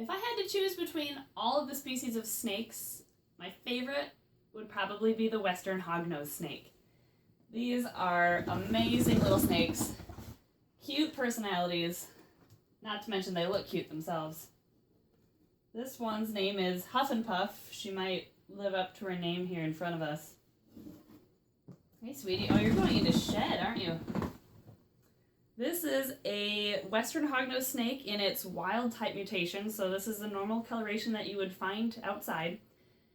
If I had to choose between all of the species of snakes, my favorite would probably be the Western Hognose snake. These are amazing little snakes, cute personalities, not to mention they look cute themselves. This one's name is Huff and Puff. She might live up to her name here in front of us. Hey, sweetie. Oh, you're going into shed, aren't you? This is a Western Hognose snake in its wild type mutation, so this is the normal coloration that you would find outside.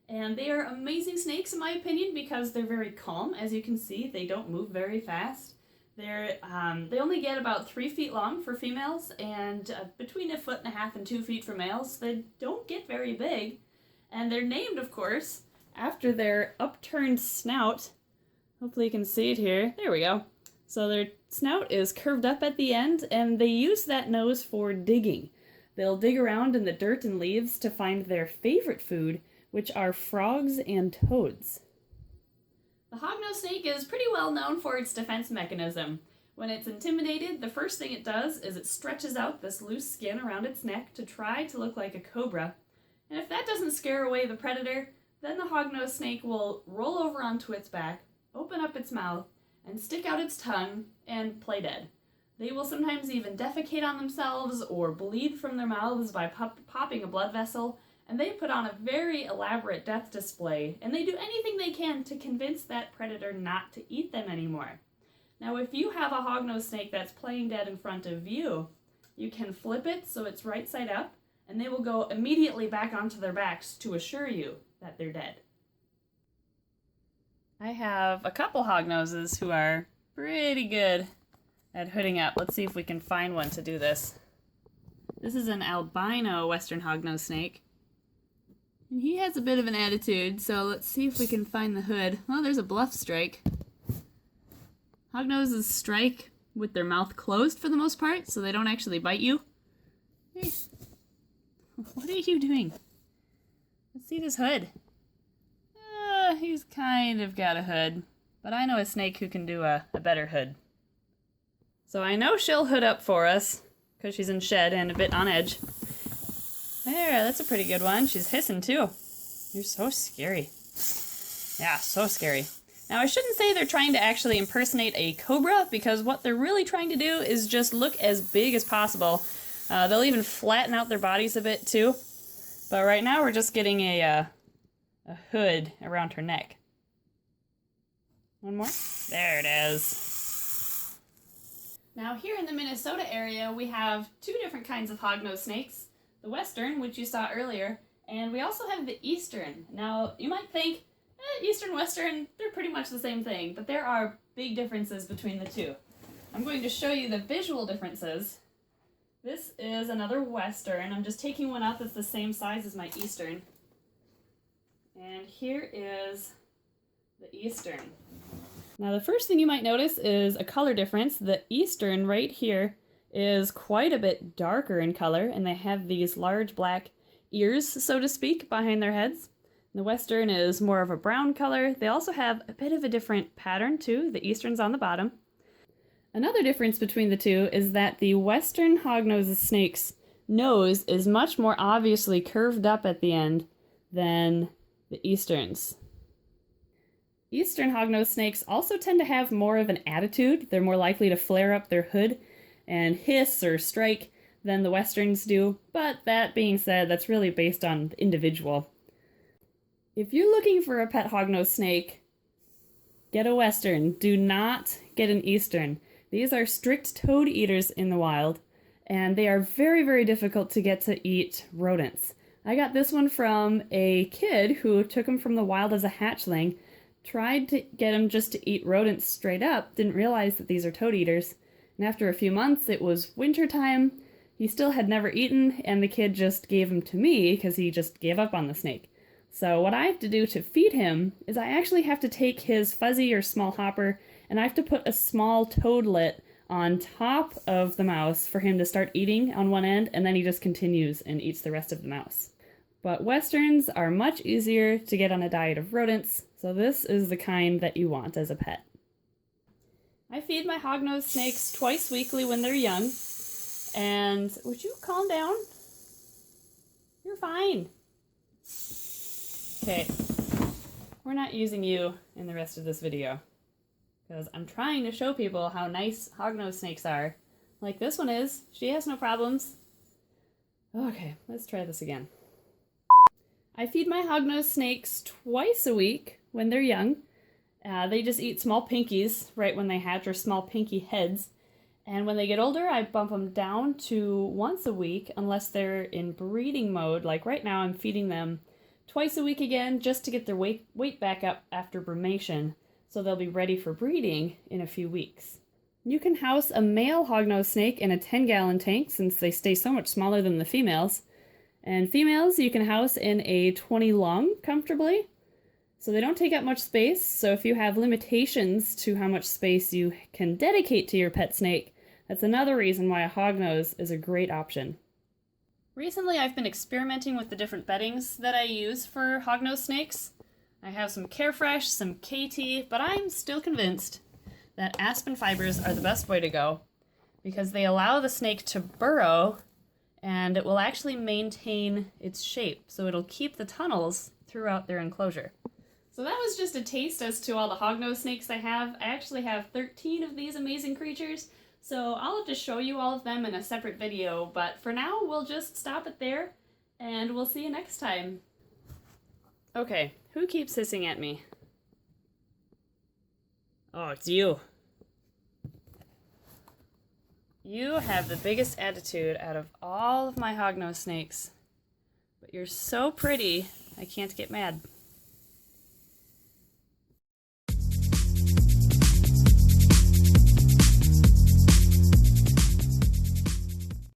And they are amazing snakes, in my opinion, because they're very calm. As you can see, they don't move very fast. They only get about 3 feet long for females, and between 1.5 feet and 2 feet for males. They don't get very big, and they're named, of course, after their upturned snout. Hopefully you can see it here. There we go. So their snout is curved up at the end, and they use that nose for digging. They'll dig around in the dirt and leaves to find their favorite food, which are frogs and toads. The hognose snake is pretty well known for its defense mechanism. When it's intimidated, the first thing it does is it stretches out this loose skin around its neck to try to look like a cobra. And if that doesn't scare away the predator, then the hognose snake will roll over onto its back, open up its mouth, and stick out its tongue and play dead. They will sometimes even defecate on themselves or bleed from their mouths by popping a blood vessel, and they put on a very elaborate death display, and they do anything they can to convince that predator not to eat them anymore. Now, if you have a hognose snake that's playing dead in front of you, you can flip it so it's right side up, and they will go immediately back onto their backs to assure you that they're dead. I have a couple hognoses who are pretty good at hooding up. Let's see if we can find one to do this. This is an albino Western hognose snake. And he has a bit of an attitude, so let's see if we can find the hood. Oh, there's a bluff strike. Hognoses strike with their mouth closed for the most part, so they don't actually bite you. Hey, what are you doing? Let's see this hood. He's kind of got a hood, but I know a snake who can do a better hood. So I know she'll hood up for us, because she's in shed and a bit on edge. There, that's a pretty good one. She's hissing too. You're so scary. Yeah, so scary. Now I shouldn't say they're trying to actually impersonate a cobra, because what they're really trying to do is just look as big as possible. They'll even flatten out their bodies a bit too. But right now we're just getting a hood around her neck. One more. There it is. Now here in the Minnesota area we have 2 different kinds of hognose snakes. The Western, which you saw earlier, and we also have the Eastern. Now you might think, Eastern, Western, they're pretty much the same thing, but there are big differences between the two. I'm going to show you the visual differences. This is another Western. I'm just taking one out that's the same size as my Eastern. And here is the Eastern. Now the first thing you might notice is a color difference. The Eastern right here is quite a bit darker in color, and they have these large black ears, so to speak, behind their heads. The Western is more of a brown color. They also have a bit of a different pattern too. The Eastern's on the bottom. Another difference between the two is that the Western hognose snake's nose is much more obviously curved up at the end than the Eastern's. Eastern hognose snakes also tend to have more of an attitude. They're more likely to flare up their hood and hiss or strike than the Westerns do, but that being said, that's really based on the individual. If you're looking for a pet hognose snake, get a Western. Do not get an Eastern. These are strict toad eaters in the wild, and they are very, very difficult to get to eat rodents. I got this one from a kid who took him from the wild as a hatchling, tried to get him just to eat rodents straight up, didn't realize that these are toad eaters, and after a few months, it was winter time, he still had never eaten, and the kid just gave him to me because he just gave up on the snake. So what I have to do to feed him is I actually have to take his fuzzy or small hopper, and I have to put a small toadlet on top of the mouse for him to start eating on one end, and then he just continues and eats the rest of the mouse. But Westerns are much easier to get on a diet of rodents, so this is the kind that you want as a pet. I feed my hognose snakes twice weekly when they're young, and would you calm down? fine. Okay, we're not using you in the rest of this video because I'm trying to show people how nice hognose snakes are. Like this one is. She has no problems. Okay, let's try this again. I feed my hognose snakes twice a week when they're young. They just eat small pinkies right when they hatch, or small pinky heads. And when they get older, I bump them down to once a week unless they're in breeding mode. Like right now, I'm feeding them twice a week again just to get their weight back up after brumation, so they'll be ready for breeding in a few weeks. You can house a male hognose snake in a 10-gallon tank since they stay so much smaller than the females. And females you can house in a 20 long comfortably. So they don't take up much space, so if you have limitations to how much space you can dedicate to your pet snake, that's another reason why a hognose is a great option. Recently I've been experimenting with the different beddings that I use for hognose snakes. I have some Carefresh, some KT, but I'm still convinced that aspen fibers are the best way to go because they allow the snake to burrow and it will actually maintain its shape, so it'll keep the tunnels throughout their enclosure. So that was just a taste as to all the hognose snakes I have. I actually have 13 of these amazing creatures, so I'll have to show you all of them in a separate video, but for now we'll just stop it there, and we'll see you next time. Okay, who keeps hissing at me? Oh, it's you. You have the biggest attitude out of all of my hognose snakes, but you're so pretty, I can't get mad.